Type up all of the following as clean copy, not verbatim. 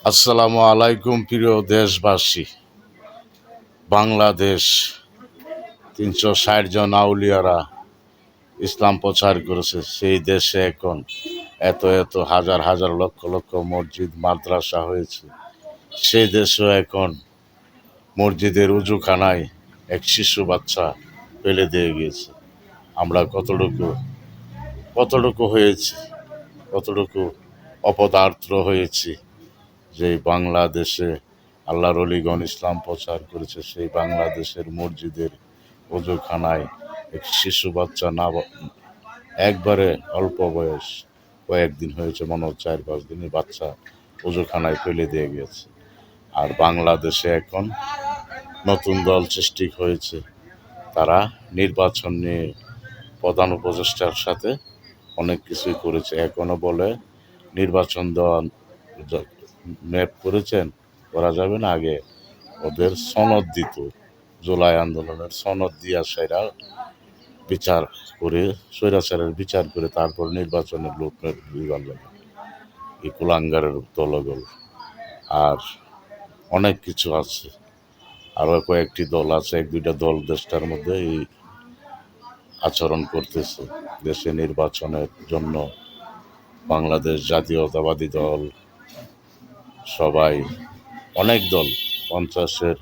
আসসালামু আলাইকুম প্রিয় দেশবাসী। বাংলাদেশ 360 জন আউলিয়ারা ইসলাম প্রচার করেছে। সেই দেশে এখন এত এত হাজার হাজার লক্ষ লক্ষ মসজিদ মাদ্রাসা হয়েছে। সেই দেশেও এখন মসজিদের উজুখানায় এক শিশু বাচ্চা ফেলে দিয়ে গিয়েছে। আমরা কতটুকু হয়েছি, কতটুকু অপদার্থ হয়েছি যে বাংলাদেশে আল্লাহর অলিগণ ইসলাম প্রচার করেছে। সেই বাংলাদেশের মসজিদের ওজুখানায় এক শিশু বাচ্চা একবারে অল্প বয়স, কয়েকদিন হয়েছে, মনে হচ্ছে 4-5 দিনই বাচ্চা ওজুখানায় ফেলে দিয়ে গেছে। আর বাংলাদেশে এখন নতুন দল সৃষ্টি হয়েছে। তারা নির্বাচন নিয়ে প্রধান উপদেষ্টার সাথে অনেক কিছুই করেছে। এখনো বলে নির্বাচন দেওয়া ম্যাপ করেছেন, করা যাবে না। আগে ওদের সনদ দিত, জুলাই আন্দোলনের সনদ দিয়া সেরা বিচার করে, স্বৈরাচারের বিচার করে তারপর নির্বাচনের লোক দিবার লাগে। এই কুলাঙ্গারের দলগল আর অনেক কিছু আছে। আরও কয়েকটি দল আছে, 1-2টা দল দেশটার মধ্যে এই আচরণ করতেছে। দেশে নির্বাচনের জন্য বাংলাদেশ জাতীয়তাবাদী দল, সবাই, অনেক দল, 50-এর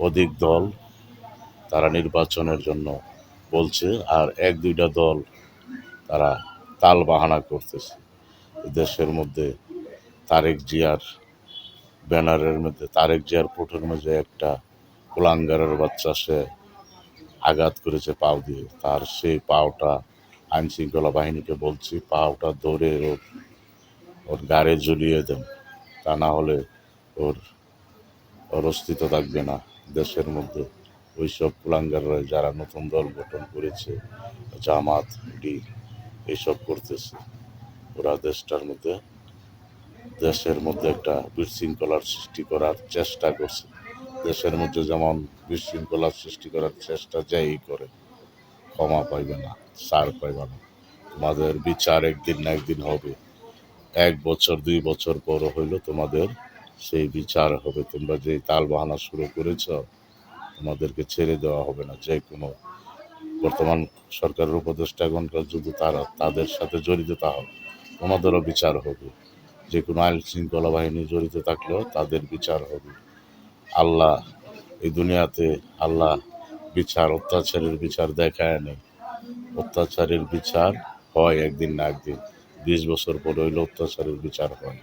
অধিক দল তারা নির্বাচনের জন্য বলছে। আর 1-2টা দল তারা তাল বাহানা করতেছে। দেশের মধ্যে তারেক জিয়ার ব্যানারের মধ্যে, তারেক জিয়ার ফটোর মধ্যে একটা কুলাঙ্গারের বাচ্চা সে আঘাত করেছে পাও দিয়ে। তার সেই পাওটা আইন শৃঙ্খলা বাহিনীকে বলছি, পাওটা ধরে ওর গাড়ে ঝুলিয়ে দেন, তা না হলে ওর অস্তিত্ব থাকবে না দেশের মধ্যে। ওইসব কুলাঙ্গাররা যারা নতুন দল গঠন করেছে, জামাত এইসব করতেছে। ওরা দেশের মধ্যে একটা বিশৃঙ্খলার সৃষ্টি করার চেষ্টা করছে। দেশের মধ্যে যেমন বিশৃঙ্খলার সৃষ্টি করার চেষ্টা যাই করে, ক্ষমা পাইবে না, ছাড় পাইবে না। তোমাদের বিচার একদিন না একদিন হবে। 1 বছর 2 বছর পর হইল তোমাদের সেই বিচার হবে। তোমরা যে তাল বাহানা শুরু করেছ, তোমাদেরকে ছেড়ে দেওয়া হবে না। যে কোনো বর্তমান সরকারের উপদেষ্টা এখনকার যদি তাদের সাথে জড়িত তোমাদেরও বিচার হবে। যে কোনো আইন শৃঙ্খলা বাহিনী জড়িত থাকলেও তাদের বিচার হবে। আল্লাহ এই দুনিয়াতে অত্যাচারের বিচার দেখায় নেই। অত্যাচারের বিচার হয় একদিন না একদিন। 20 বছর পরে হইলে অত্যাচারের বিচার হয়।